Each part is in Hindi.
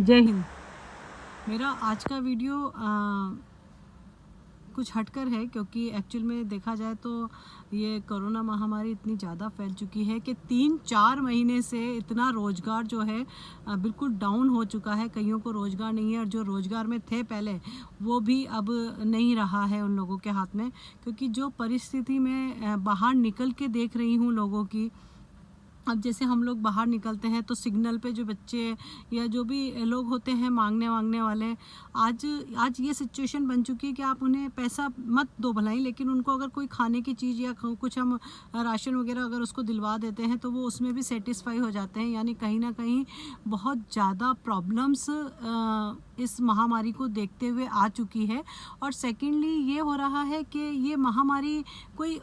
जय हिंद। मेरा आज का वीडियो कुछ हटकर है क्योंकि एक्चुअल में देखा जाए तो ये कोरोना महामारी इतनी ज़्यादा फैल चुकी है कि 3-4 महीने से इतना रोज़गार जो है बिल्कुल डाउन हो चुका है। कईयों को रोज़गार नहीं है और जो रोज़गार में थे पहले वो भी अब नहीं रहा है उन लोगों के हाथ में, क्योंकि जो परिस्थिति में बाहर निकल के देख रही हूँ लोगों की। अब जैसे हम लोग बाहर निकलते हैं तो सिग्नल पे जो बच्चे या जो भी लोग होते हैं मांगने वाले, आज आज ये सिचुएशन बन चुकी है कि आप उन्हें पैसा मत दो भलाई, लेकिन उनको अगर कोई खाने की चीज़ या कुछ हम राशन वगैरह अगर उसको दिलवा देते हैं तो वो उसमें भी सेटिस्फाई हो जाते हैं। यानी कहीं ना कहीं बहुत ज़्यादा प्रॉब्लम्स इस महामारी को देखते हुए आ चुकी है। और सेकेंडली ये हो रहा है कि ये महामारी कोई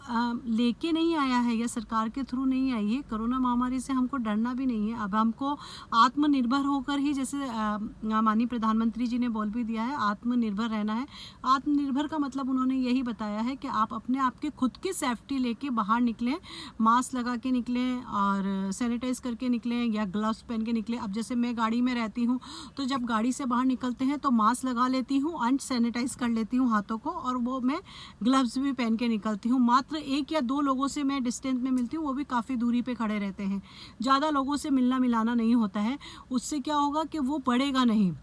लेके नहीं आया है या सरकार के थ्रू नहीं आई है। कोरोना महामारी से हमको डरना भी नहीं है। अब हमको आत्मनिर्भर होकर ही, जैसे माननीय प्रधानमंत्री जी ने बोल भी दिया है, आत्मनिर्भर रहना है। आत्मनिर्भर का मतलब उन्होंने यही बताया है कि आप अपने आप के खुद की सेफ्टी लेके बाहर निकलें, मास्क लगा के निकलें और सैनिटाइज करके निकलें या ग्लव्स पहन के निकलें। अब जैसे मैं गाड़ी में रहती हूँ तो जब गाड़ी से बाहर निकलते हैं तो मास्क लगा लेती हूँ एंड सैनिटाइज कर लेती हूँ हाथों को, और वो मैं ग्लव्स भी पहन के निकलती हूँ। मात्र 1 या 2 लोगों से मैं डिस्टेंस में मिलती हूँ, वो भी काफ़ी दूरी पे खड़े रहते हैं। ज़्यादा लोगों से मिलना मिलाना नहीं होता है। उससे क्या होगा कि वो बढ़ेगा नहीं।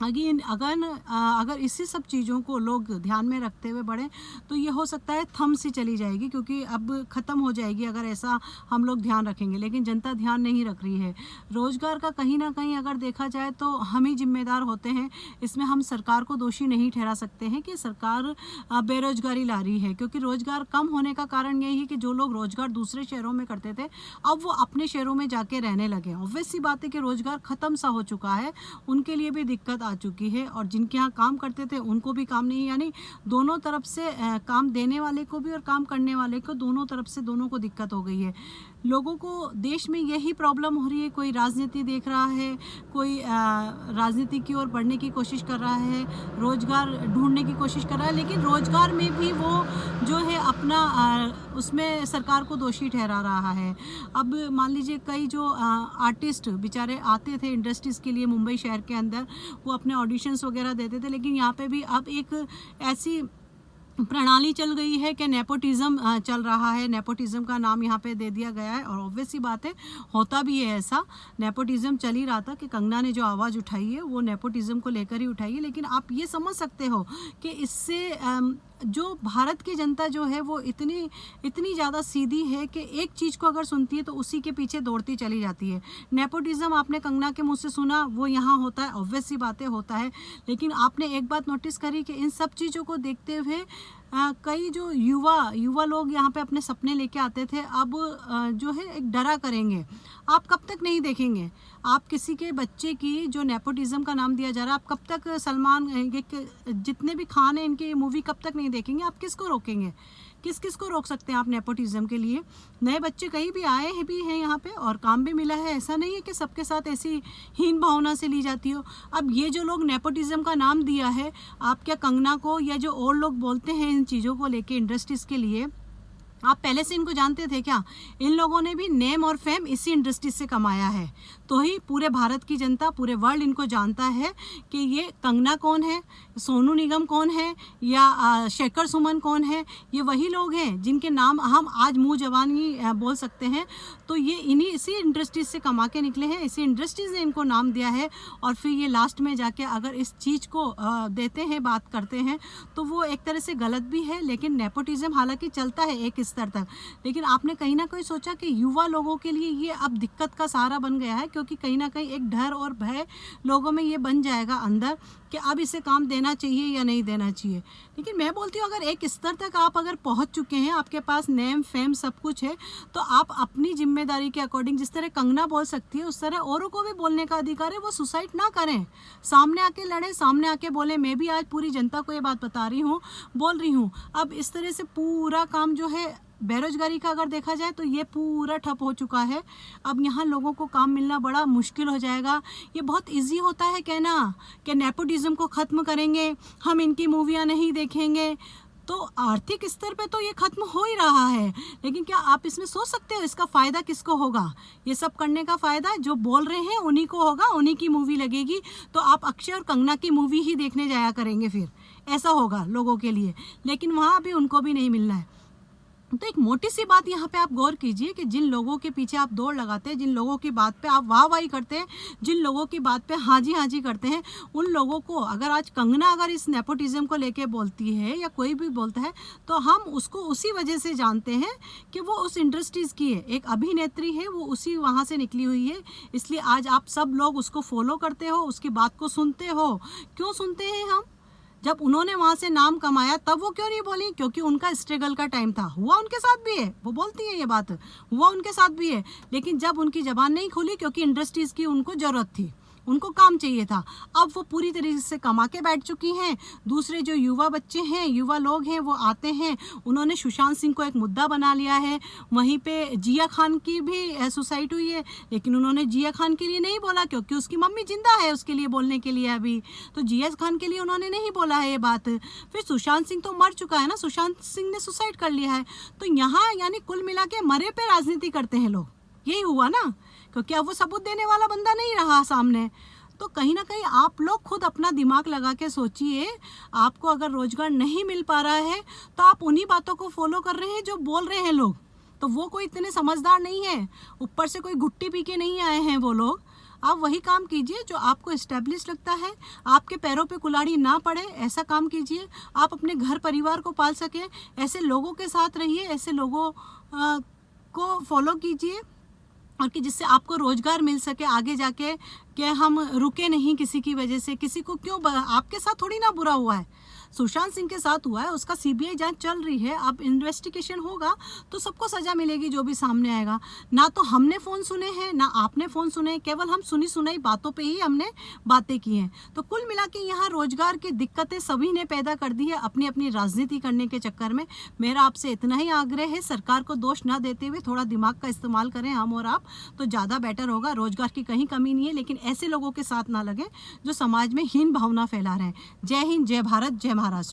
अगर इसी सब चीज़ों को लोग ध्यान में रखते हुए बढ़ें तो ये हो सकता है थम सी चली जाएगी, क्योंकि अब ख़त्म हो जाएगी अगर ऐसा हम लोग ध्यान रखेंगे। लेकिन जनता ध्यान नहीं रख रही है। रोज़गार का कहीं ना कहीं अगर देखा जाए तो हम ही जिम्मेदार होते हैं। इसमें हम सरकार को दोषी नहीं ठहरा सकते हैं कि सरकार बेरोजगारी ला रही है, क्योंकि रोज़गार कम होने का कारण यही है कि जो लोग रोज़गार दूसरे शहरों में करते थे अब वो अपने शहरों में जाके रहने लगे। ऑब्वियस सी बात है कि रोज़गार ख़त्म सा हो चुका है, उनके लिए भी दिक्कत आ चुकी है और जिनके यहाँ काम करते थे उनको भी काम नहीं। यानी दोनों तरफ से काम देने वाले को भी और काम करने वाले को, दोनों तरफ से दोनों को दिक्कत हो गई है। लोगों को देश में यही प्रॉब्लम हो रही है। कोई राजनीति देख रहा है, कोई राजनीति की ओर बढ़ने की कोशिश कर रहा है, रोज़गार ढूंढने की कोशिश कर रहा है, लेकिन रोज़गार में भी वो जो है अपना उसमें सरकार को दोषी ठहरा रहा है। अब मान लीजिए कई जो आर्टिस्ट बेचारे आते थे इंडस्ट्रीज़ के लिए मुंबई शहर के अंदर, वो अपने ऑडिशंस वगैरह देते थे, लेकिन यहाँ पे भी अब एक ऐसी प्रणाली चल गई है कि नेपोटिज्म चल रहा है। नेपोटिज्म का नाम यहाँ पे दे दिया गया है और ऑब्वियस सी बात है, होता भी है ऐसा। नेपोटिज्म चल ही रहा था कि कंगना ने जो आवाज़ उठाई है वो नेपोटिज्म को लेकर ही उठाई है। लेकिन आप ये समझ सकते हो कि इससे जो भारत की जनता जो है वो इतनी ज़्यादा सीधी है कि एक चीज़ को अगर सुनती है तो उसी के पीछे दौड़ती चली जाती है। नेपोटिज्म आपने कंगना के मुँह से सुना, वो यहाँ होता है, ऑब्वियस सी बातें होता है। लेकिन आपने एक बात नोटिस करी कि इन सब चीज़ों को देखते हुए कई जो युवा लोग यहाँ पे अपने सपने लेके आते थे, अब जो है एक डरा करेंगे। आप कब तक नहीं देखेंगे? आप किसी के बच्चे की जो नेपोटिज्म का नाम दिया जा रहा है, आप कब तक सलमान जितने भी खान हैं इनकी मूवी कब तक नहीं देखेंगे? आप किसको रोकेंगे? किस को रोक सकते हैं आप नेपोटिज्म के लिए? नए बच्चे कहीं भी आए हैं भी हैं यहाँ पे और काम भी मिला है। ऐसा नहीं है कि सबके साथ ऐसी हीन भावना से ली जाती हो। अब ये जो लोग नेपोटिज्म का नाम दिया है, आप क्या कंगना को या जो और लोग बोलते हैं इन चीज़ों को लेके इंडस्ट्रीज़ के लिए, आप पहले से इनको जानते थे क्या? इन लोगों ने भी नेम और फेम इसी इंडस्ट्री से कमाया है, तो ही पूरे भारत की जनता, पूरे वर्ल्ड इनको जानता है कि ये कंगना कौन है, सोनू निगम कौन है या शेखर सुमन कौन है। ये वही लोग हैं जिनके नाम हम आज मुँह ज़बानी बोल सकते हैं। तो ये इसी इंडस्ट्रीज से कमा के निकले हैं, इसी इंडस्ट्रीज ने इनको नाम दिया है। और फिर ये लास्ट में जाके अगर इस चीज़ को देते हैं, बात करते हैं, तो वो एक तरह से गलत भी है। लेकिन नेपोटिज्म हालांकि चलता है एक स्तर तक, लेकिन आपने कहीं ना कहीं सोचा कि युवा लोगों के लिए ये अब दिक्कत का सहारा बन गया है, क्योंकि कहीं ना कहीं एक डर और भय लोगों में ये बन जाएगा अंदर कि अब इसे काम देना चाहिए या नहीं देना चाहिए। लेकिन मैं बोलती हूँ अगर एक स्तर तक आप अगर पहुँच चुके हैं, आपके पास नेम फेम सब कुछ है, तो आप अपनी जिम्मेदारी के अकॉर्डिंग, जिस तरह कंगना बोल सकती है उस तरह औरों को भी बोलने का अधिकार है। वो सुसाइड ना करें, सामने आके लड़े, सामने आके बोले। मैं भी आज पूरी जनता को ये बात बता रही हूँ, बोल रही हूँ। अब इस तरह से पूरा काम जो है बेरोजगारी का अगर देखा जाए तो ये पूरा ठप हो चुका है। अब यहाँ लोगों को काम मिलना बड़ा मुश्किल हो जाएगा। ये बहुत इजी होता है कहना कि नेपोटिज्म को ख़त्म करेंगे, हम इनकी मूवियाँ नहीं देखेंगे। तो आर्थिक स्तर पे तो ये खत्म हो ही रहा है, लेकिन क्या आप इसमें सोच सकते हो इसका फ़ायदा किसको होगा? ये सब करने का फ़ायदा जो बोल रहे हैं उन्हीं को होगा, उन्हीं की मूवी लगेगी, तो आप अक्षय और कंगना की मूवी ही देखने जाया करेंगे फिर, ऐसा होगा लोगों के लिए। लेकिन वहाँ भी उनको भी नहीं मिलना है। तो एक मोटी सी बात यहाँ पे आप गौर कीजिए कि जिन लोगों के पीछे आप दौड़ लगाते हैं, जिन लोगों की बात पे आप वाह-वाही करते हैं, जिन लोगों की बात पे हाँ जी करते हैं, उन लोगों को अगर आज कंगना अगर इस नेपोटिज़्म को लेके बोलती है या कोई भी बोलता है, तो हम उसको उसी वजह से जानते हैं कि वो उस इंडस्ट्रीज़ की है, एक अभिनेत्री है, वो उसी वहाँ से निकली हुई है। इसलिए आज आप सब लोग उसको फॉलो करते हो, उसकी बात को सुनते हो। क्यों सुनते हैं हम? जब उन्होंने वहाँ से नाम कमाया तब वो क्यों नहीं बोली? क्योंकि उनका स्ट्रगल का टाइम था। हुआ उनके साथ भी है, वो बोलती है ये बात, हुआ उनके साथ भी है। लेकिन जब उनकी ज़बान नहीं खुली क्योंकि इंडस्ट्रीज़ की उनको ज़रूरत थी, उनको काम चाहिए था। अब वो पूरी तरीके से कमा के बैठ चुकी हैं। दूसरे जो युवा बच्चे हैं, युवा लोग हैं, वो आते हैं, उन्होंने सुशांत सिंह को एक मुद्दा बना लिया है। वहीं पे जिया खान की भी सुसाइड हुई है, लेकिन उन्होंने जिया खान के लिए नहीं बोला क्योंकि उसकी मम्मी जिंदा है उसके लिए बोलने के लिए अभी, तो जिया खान के लिए उन्होंने नहीं बोला है ये बात। फिर सुशांत सिंह तो मर चुका है ना, सुशांत सिंह ने सुसाइड कर लिया है। तो यहाँ यानी कुल मिला के मरे पे राजनीति करते हैं लोग, यही हुआ ना, क्योंकि अब वो सबूत देने वाला बंदा नहीं रहा सामने। तो कहीं ना कहीं आप लोग खुद अपना दिमाग लगा के सोचिए, आपको अगर रोजगार नहीं मिल पा रहा है तो आप उन्हीं बातों को फॉलो कर रहे हैं जो बोल रहे हैं लोग, तो वो कोई इतने समझदार नहीं है, ऊपर से कोई गुट्टी पी के नहीं आए हैं वो लोग। आप वही काम कीजिए जो आपको इस्टेब्लिश लगता है, आपके पैरों पे कुल्हाड़ी ना पड़े, ऐसा काम कीजिए। आप अपने घर परिवार को पाल सकें, ऐसे लोगों के साथ रहिए, ऐसे लोगों को फॉलो कीजिए, और कि जिससे आपको रोजगार मिल सके आगे जाके, कि हम रुके नहीं किसी की वजह से। किसी को क्यों, आपके साथ थोड़ी ना बुरा हुआ है, सुशांत सिंह के साथ हुआ है, उसका सीबीआई जांच चल रही है, अब इन्वेस्टिगेशन होगा तो सबको सज़ा मिलेगी जो भी सामने आएगा। ना तो हमने फ़ोन सुने हैं ना आपने फ़ोन सुने, केवल हम सुनी सुनाई बातों पे ही हमने बातें की हैं। तो कुल मिला के यहाँ रोजगार की दिक्कतें सभी ने पैदा कर दी है अपनी अपनी राजनीति करने के चक्कर में। मेरा आपसे इतना ही आग्रह है, सरकार को दोष ना देते हुए थोड़ा दिमाग का इस्तेमाल करें हम और आप, तो ज़्यादा बेटर होगा। रोजगार की कहीं कमी नहीं है, लेकिन ऐसे लोगों के साथ ना लगे जो समाज में हीन भावना फैला रहे हैं। जय हिंद, जय भारत, जय महाराष्ट्र।